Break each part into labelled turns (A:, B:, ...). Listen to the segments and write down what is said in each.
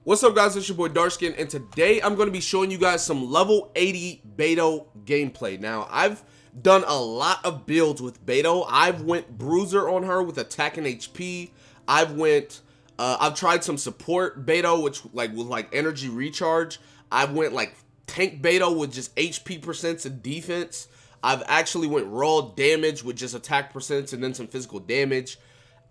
A: What's up, guys? It's your boy Darkskin, and today I'm going to be showing you guys some level 80 BEIDOU gameplay. Now, I've done a lot of builds with BEIDOU. I've went Bruiser on her with attack and HP. I've tried some support BEIDOU, which with energy recharge. I've went like tank BEIDOU with just HP percents and defense. I've actually went raw damage with just attack percents and then some physical damage.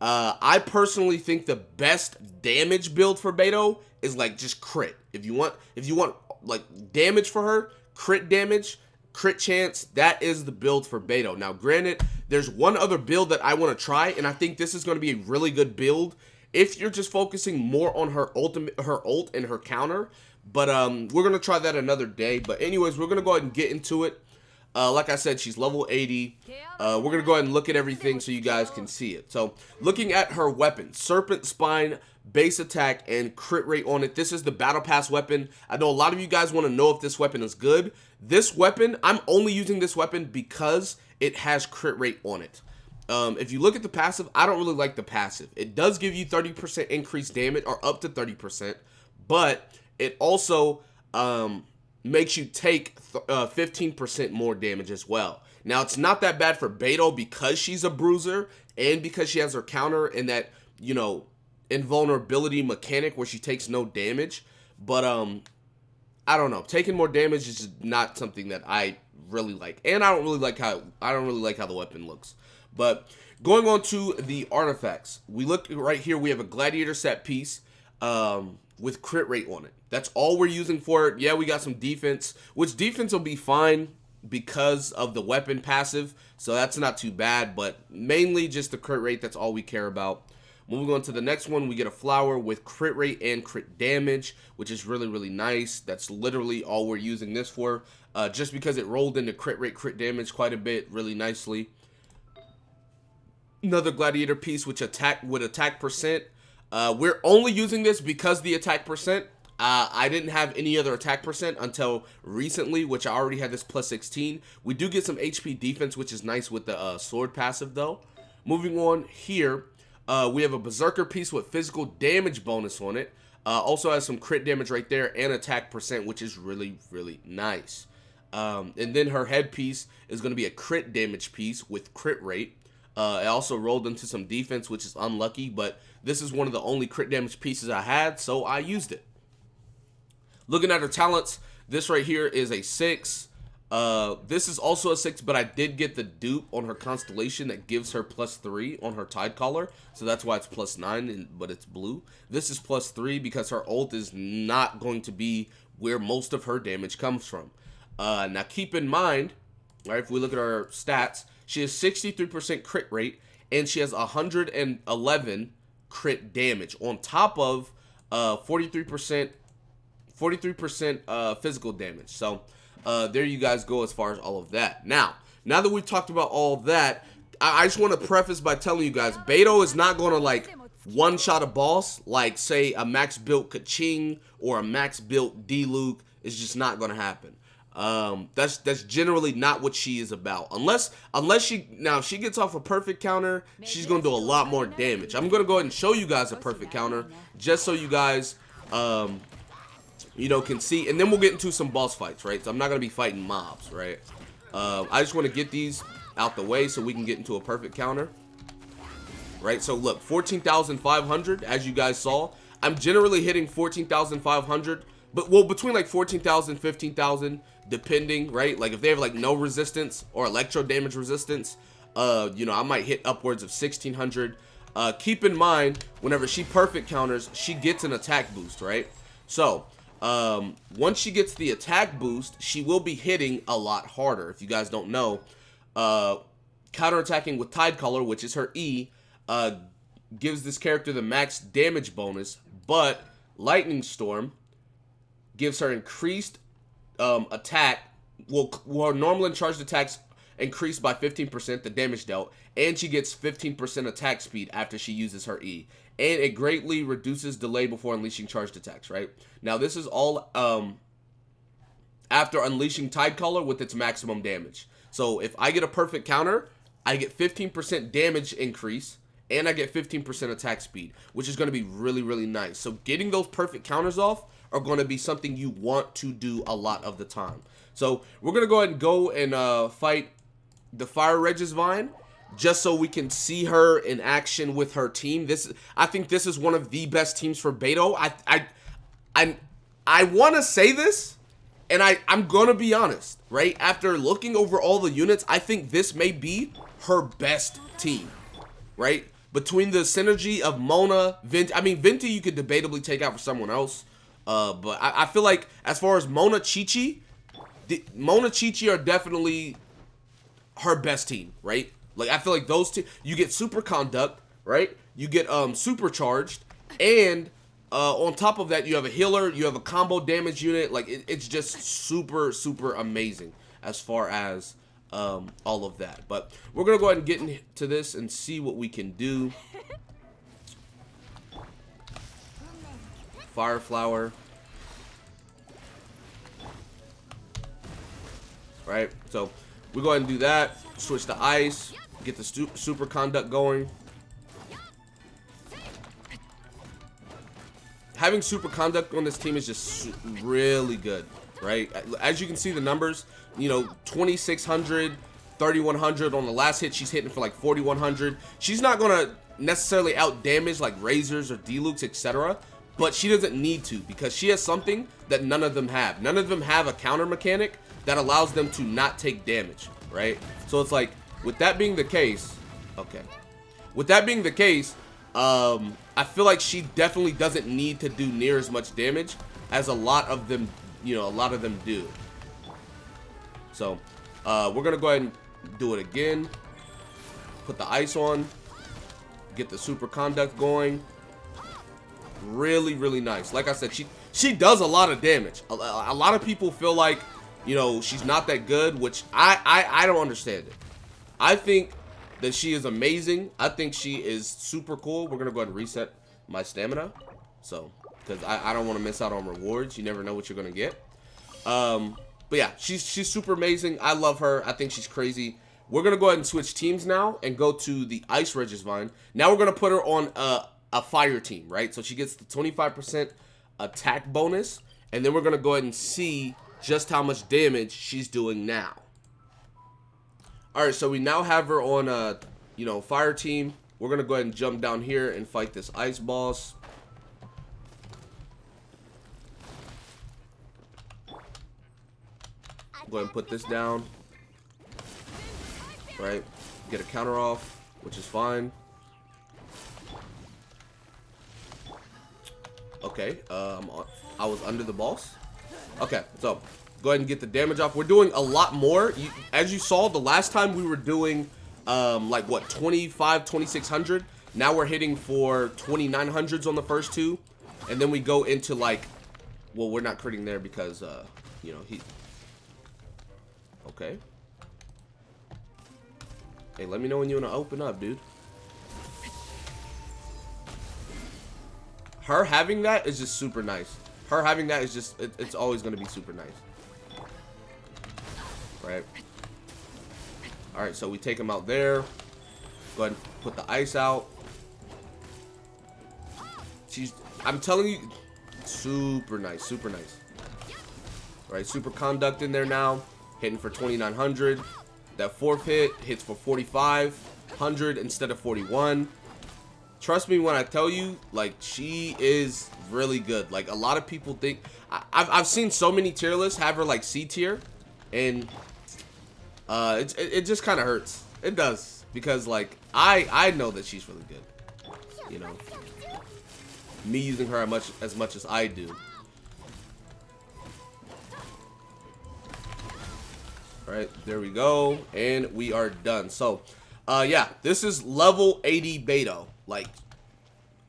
A: I personally think the best damage build for BEIDOU is like just crit. If you want like damage for her, crit damage, crit chance, that is the build for BEIDOU. Now, granted, there's one other build that I want to try, and I think this is going to be a really good build if you're just focusing more on her ult and her counter. But we're gonna try that another day. But anyways, we're gonna go ahead and get into it. Like I said, she's level 80. We're going to go ahead and look at everything so you guys can see it. So, looking at her weapon, Serpent Spine, base attack, and crit rate on it. This is the Battle Pass weapon. I know a lot of you guys want to know if this weapon is good. This weapon, I'm only using this weapon because it has crit rate on it. If you look at the passive, I don't really like the passive. It does give you 30% increased damage, or up to 30%, but it also makes you take 15% more damage as well. Now, it's not that bad for BEIDOU because she's a bruiser and because she has her counter and that, you know, invulnerability mechanic where she takes no damage. But I don't know. Taking more damage is just not something that I really like, and I don't really like how the weapon looks. But going on to the artifacts, we look right here. We have a gladiator set piece with crit rate on it. That's all we're using for it. Yeah, we got some defense, which defense will be fine because of the weapon passive, so that's not too bad, but mainly just the crit rate. That's all we care about. Moving on to the next one, we get a flower with crit rate and crit damage, which is really, really nice. That's literally all we're using this for, just because it rolled into crit rate, crit damage quite a bit, really nicely. Another gladiator piece, which attack percent. We're only using this because the attack percent. I didn't have any other attack percent until recently, which I already had this plus 16. We do get some HP defense, which is nice with the sword passive though. Moving on here, we have a berserker piece with physical damage bonus on it. Also has some crit damage right there and attack percent, which is really, really nice. And then her headpiece is going to be a crit damage piece with crit rate. It also rolled into some defense, which is unlucky, but this is one of the only crit damage pieces I had, so I used it. Looking at her talents, this right here is a 6. This is also a 6, but I did get the dupe on her constellation that gives her +3 on her tide collar, so that's why it's +9, but it's blue. This is +3 because her ult is not going to be where most of her damage comes from. Now keep in mind, right, if we look at her stats, she has 63% crit rate, and she has 111 crit damage on top of 43% physical damage. So there you guys go as far as all of that. Now that we've talked about all of that, I just want to preface by telling you guys, BEIDOU is not going to like one-shot a boss like, say, a max built Kaching or a max built D-Luke. It's just not going to happen. That's generally not what she is about. Unless if she gets off a perfect counter, she's gonna do a lot more damage. I'm gonna go ahead and show you guys a perfect counter just so you guys you know, can see, and then we'll get into some boss fights, right? So I'm not gonna be fighting mobs, right? I just want to get these out the way so we can get into a perfect counter, right? So look, 14,500, as you guys saw. I'm generally hitting 14,500, but well, between like 14,000, 15,000, depending, right? Like if they have like no resistance or electro damage resistance, you know, I might hit upwards of 1,600. Keep in mind, whenever she perfect counters, she gets an attack boost, right? So once she gets the attack boost, she will be hitting a lot harder. If you guys don't know, counterattacking with Tide Color, which is her E, gives this character the max damage bonus, but Lightning Storm gives her increased attack. Well, normal and charged attacks increased by 15%, the damage dealt, and she gets 15% attack speed after she uses her E. And it greatly reduces delay before unleashing charged attacks, right? Now, this is all after unleashing Tide Color with its maximum damage. So if I get a perfect counter, I get 15% damage increase, and I get 15% attack speed, which is going to be really, really nice. So getting those perfect counters off are going to be something you want to do a lot of the time. So we're going to go ahead and fight the Fire Regis Vine, just so we can see her in action with her team. I think this is one of the best teams for BEIDOU. I want to say this, and I'm going to be honest, right? After looking over all the units, I think this may be her best team, right? Between the synergy of Mona, Venti. I mean, Venti you could debatably take out for someone else. But I feel like as far as Mona, Chi-Chi are definitely her best team, right? Like, I feel like those two, you get super conduct, right? You get supercharged, and on top of that, you have a healer, you have a combo damage unit. Like, it's just super, super amazing as far as all of that. But we're gonna go ahead and get into this and see what we can do. Fire Flower. Right, so we go ahead and do that. Switch to ice. Get the super conduct going. Having super conduct on this team is just really good, right? As you can see the numbers, you know, 2600, 3100 on the last hit. She's hitting for like 4100. She's not gonna necessarily out damage like Razors or D-Lukes, etc. But she doesn't need to, because she has something that none of them have. None of them have a counter mechanic that allows them to not take damage, right? So it's like, with that being the case, okay. With that being the case, I feel like she definitely doesn't need to do near as much damage as a lot of them, you know, a lot of them do. So, we're gonna go ahead and do it again. Put the ice on. Get the super conduct going. Really, really nice. Like I said, she does a lot of damage. A lot of people feel like, you know, she's not that good, which I don't understand it. I think that she is amazing. I think she is super cool. We're gonna go ahead and reset my stamina, so because I don't want to miss out on rewards. You never know what you're gonna get. But yeah, she's super amazing. I love her. I think she's crazy. We're gonna go ahead and switch teams now and go to the Ice Regis Vine. Now we're gonna put her on a fire team, right? So she gets the 25% attack bonus, and then we're gonna go ahead and see just how much damage she's doing now. All right, so we now have her on a, you know, fire team. We're gonna go ahead and jump down here and fight this ice boss. Go ahead and put this down. Right, get a counter off, which is fine. Okay, I was under the boss. Okay, so go ahead and get the damage off. We're doing a lot more. As you saw, the last time we were doing like what, 2600. Now we're hitting for 2900s on the first two, and then we go into like, well, we're not critting there because you know, he. Okay. Hey, let me know when you want to open up, dude. Her having that is just super nice. Her having that is just, it's always going to be super nice. Right. Alright, so we take him out there. Go ahead and put the ice out. I'm telling you, super nice, super nice. Right, super conduct in there now. Hitting for 2900. That fourth hit hits for 4500 instead of 41. Trust me when I tell you, like, she is really good. Like, a lot of people think, I've seen so many tier lists have her like C tier, and it just kind of hurts. It does, because like I know that she's really good. You know, me using her as much as I do. Right, there we go, and we are done. So, yeah, this is level 80 BEIDOU. Like,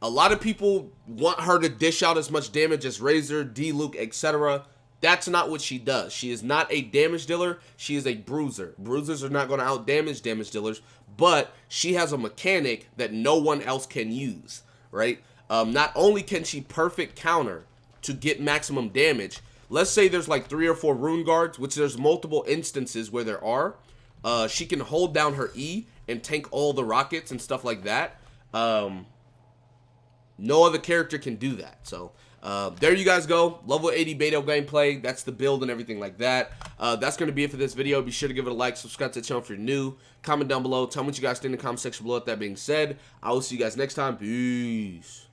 A: a lot of people want her to dish out as much damage as Razor, D-Luke, etc. That's not what she does. She is not a damage dealer. She is a bruiser. Bruisers are not going to out damage dealers, but she has a mechanic that no one else can use, right? Not only can she perfect counter to get maximum damage, let's say there's like 3 or 4 rune guards, which there's multiple instances where there are. She can hold down her E and tank all the rockets and stuff like that. No other character can do that. So there you guys go. Level 80 BEIDOU gameplay. That's the build and everything like that. That's going to be it for this video. Be sure to give it a like, subscribe to the channel if you're new. Comment down below. Tell me what you guys think in the comment section below. With that being said, I will see you guys next time. Peace.